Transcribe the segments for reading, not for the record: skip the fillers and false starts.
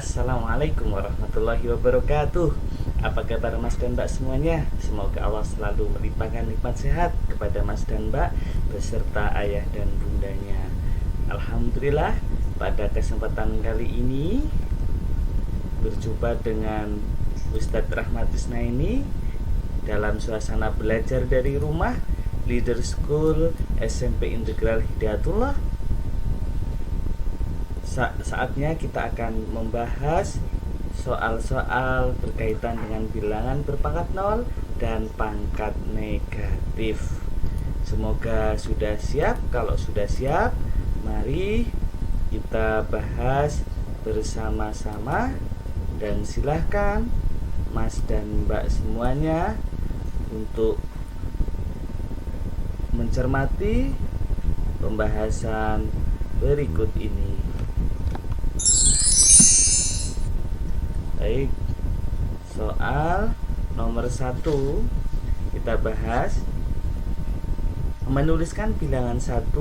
Assalamualaikum warahmatullahi wabarakatuh. Apa kabar Mas dan Mbak semuanya? Semoga Allah selalu melimpahkan nikmat sehat kepada Mas dan Mbak beserta ayah dan bundanya. Alhamdulillah, pada kesempatan kali ini berjumpa dengan Ustadz Rahmat Isnaini dalam suasana belajar dari rumah Leader School SMP Integral Hidayatullah. Saatnya kita akan membahas soal-soal berkaitan dengan bilangan berpangkat 0 dan pangkat negatif. Semoga sudah siap. Kalau sudah siap, mari kita bahas bersama-sama. Dan silahkan Mas dan Mbak semuanya untuk mencermati pembahasan berikut ini. Baik, soal nomor 1 kita bahas menuliskan bilangan 1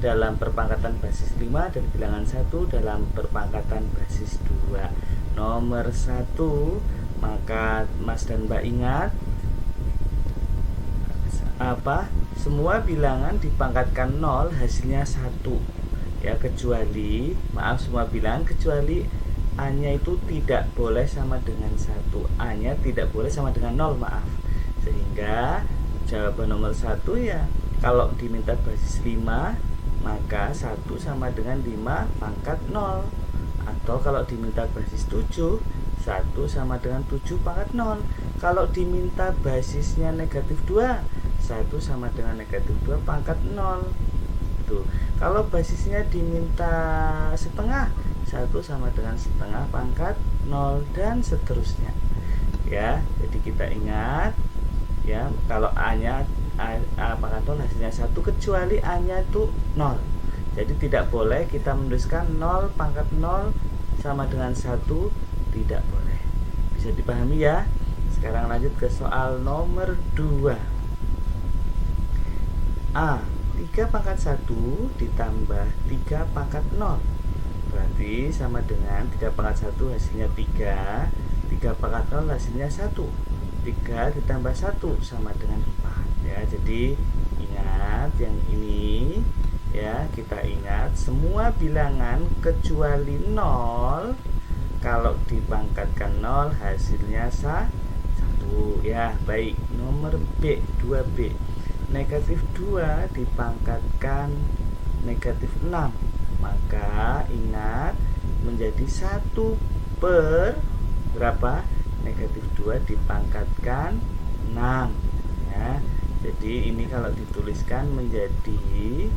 dalam perpangkatan basis 5 dan bilangan 1 dalam perpangkatan basis 2. Nomor 1, maka Mas dan Mbak ingat apa? Semua bilangan dipangkatkan 0 hasilnya 1. Ya, kecuali semua bilangan kecuali A-nya itu tidak boleh sama dengan 1. A-nya tidak boleh sama dengan 0, Sehingga jawaban nomor 1 ya, kalau diminta basis 5, maka 1 sama dengan 5 pangkat 0. Atau kalau diminta basis 7, 1 sama dengan 7 pangkat 0. Kalau diminta basisnya negatif 2, 1 sama dengan negatif 2 pangkat 0. Tuh. Kalau basisnya diminta setengah, 1 sama dengan setengah pangkat 0 dan seterusnya. Ya, jadi kita ingat ya, kalau A-nya A pangkat 0 hasilnya 1 kecuali A-nya itu 0. Jadi tidak boleh kita menuliskan 0 pangkat 0 sama dengan 1, tidak boleh. Bisa dipahami ya? Sekarang lanjut ke soal nomor 2. A, 3 pangkat 1 ditambah 3 pangkat 0 berarti sama dengan 3 pangkat 1 hasilnya 3, 3 pangkat 0 hasilnya 1. 3 ditambah 1 sama dengan 4 ya. Jadi ingat yang ini ya, kita ingat semua bilangan kecuali 0 kalau dipangkatkan 0 hasilnya 1 ya. Baik, nomor B, 2B. Negatif 2 dipangkatkan negatif 6, maka ingat menjadi 1 per berapa? Negatif 2 dipangkatkan 6 ya. Jadi ini kalau dituliskan menjadi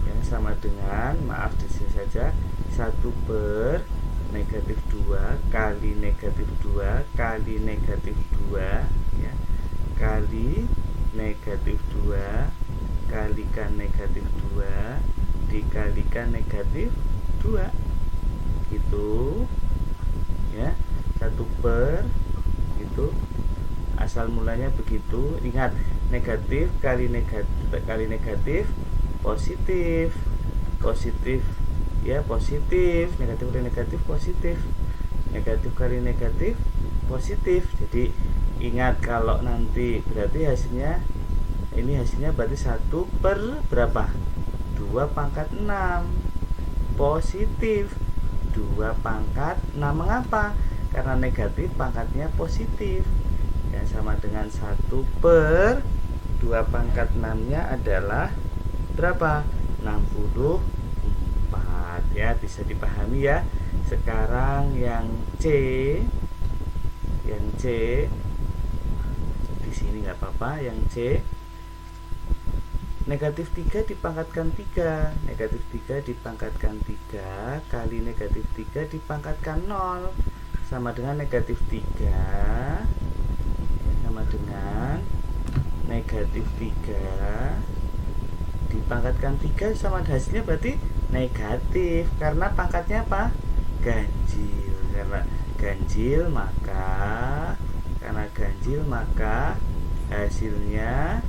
ya, sama dengan, di sini saja, 1 per negatif 2 kali negatif 2 kali negatif 2 ya, kali negatif 2 kalikan negatif 2 dikalikan negatif 2 gitu ya. 1 per gitu, asal mulanya begitu. Ingat, negatif kali negatif positif, positif ya, positif, negatif kali negatif positif, negatif kali negatif positif. Jadi ingat, kalau nanti berarti hasilnya ini hasilnya berarti 1 per berapa? 2 pangkat 6 positif 2 pangkat 6. Mengapa? Karena negatif pangkatnya positif ya, sama dengan 1 per 2 pangkat 6 nya adalah berapa? 64 ya. Bisa dipahami ya. Sekarang yang C, di sini nggak apa-apa. Yang C, negatif 3 dipangkatkan 3, negatif 3 dipangkatkan 3 kali negatif 3 dipangkatkan 0 sama dengan negatif 3 sama dengan negatif 3 dipangkatkan 3 sama hasilnya berarti negatif, karena pangkatnya apa? Ganjil. Karena ganjil maka hasilnya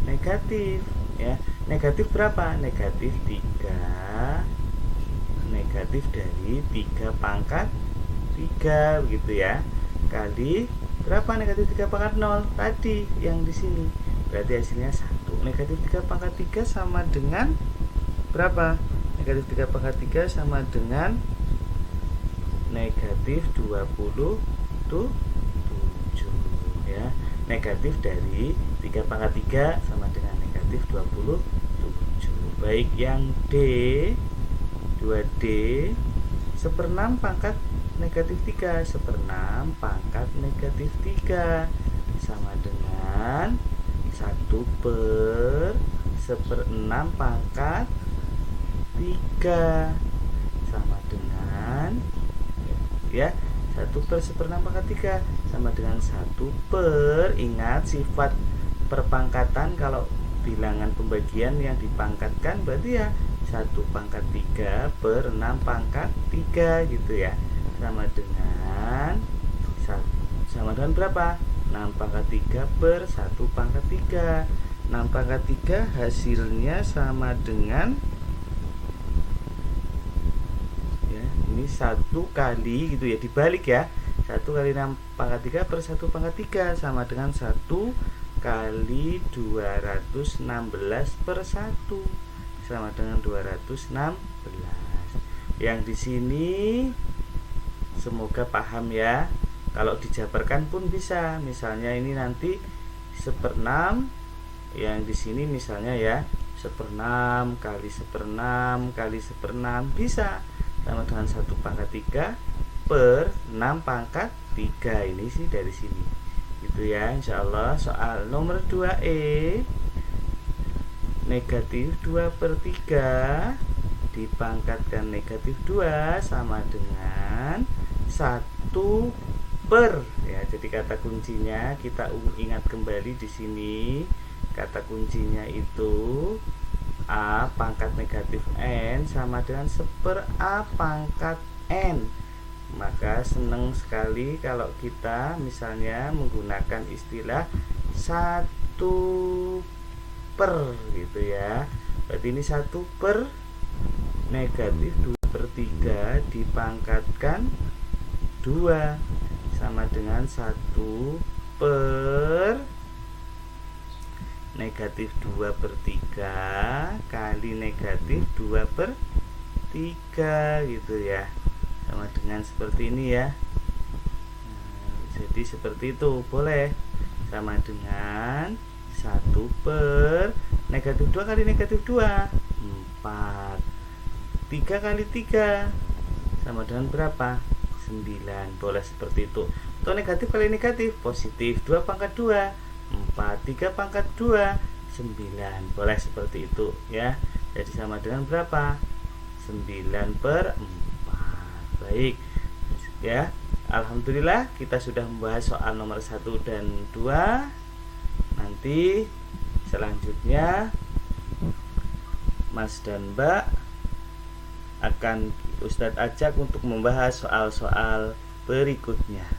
negatif ya. Negatif berapa? Negatif 3, negatif dari 3 pangkat 3 begitu ya, kali berapa negatif 3 pangkat 0 tadi yang di sini, berarti hasilnya 1. Negatif 3 pangkat 3 sama dengan berapa? Negatif 3 pangkat 3 sama dengan negatif 27 ya. Negatif dari 3 pangkat 3 sama dengan negatif 27. Baik, yang D 2D 1/6 pangkat negatif 3, 1/6 pangkat negatif 3 sama dengan 1/1/6 pangkat 3 sama dengan ya 1/1/6 pangkat 3 sama dengan 1/, ingat sifat perpangkatan kalau bilangan pembagian yang dipangkatkan berarti ya 1/3/6 pangkat 3 gitu ya, sama dengan berapa? 6 pangkat 3 per 1 pangkat 3. 6 pangkat 3 hasilnya sama dengan ya, ini 1 kali gitu ya, dibalik ya, 1 kali 6 pangkat 3 per 1 pangkat 3 sama dengan 1 kali 216 per 1 sama dengan 216. Yang di sini semoga paham ya. Kalau dijabarkan pun bisa. Misalnya ini nanti 1/6, yang di sini misalnya ya 1/6 kali 1/6 kali 1/6 bisa sama dengan 1 pangkat 3 per 6 pangkat 3. Ini sih dari sini. Gitu ya, insyaallah. Soal nomor 2E, negatif 2/3 dipangkatkan negatif 2 sama dengan 1 per ya. Jadi kata kuncinya kita ingat kembali di sini. Kata kuncinya itu A pangkat negatif N sama dengan 1/A pangkat N. Maka senang sekali kalau kita misalnya menggunakan istilah 1 per gitu ya. Berarti ini 1 per negatif 2/3 dipangkatkan 2 sama dengan 1 per negatif 2/3 kali negatif 2/3 gitu ya, sama dengan seperti ini ya. Jadi seperti itu boleh, sama dengan 1 per negatif 2 kali negatif 2 4, 3 kali 3 sama dengan berapa? 9. Boleh seperti itu. Atau negatif kali negatif positif, 2 pangkat 2 4, 3 pangkat 2 9. Boleh seperti itu ya. Jadi sama dengan berapa? 9/4. Baik ya. Alhamdulillah kita sudah membahas soal nomor 1 dan 2. Nanti selanjutnya Mas dan Mbak akan Ustadz ajak untuk membahas soal-soal berikutnya.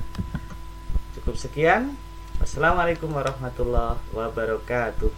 Cukup sekian. Wassalamualaikum warahmatullahi wabarakatuh.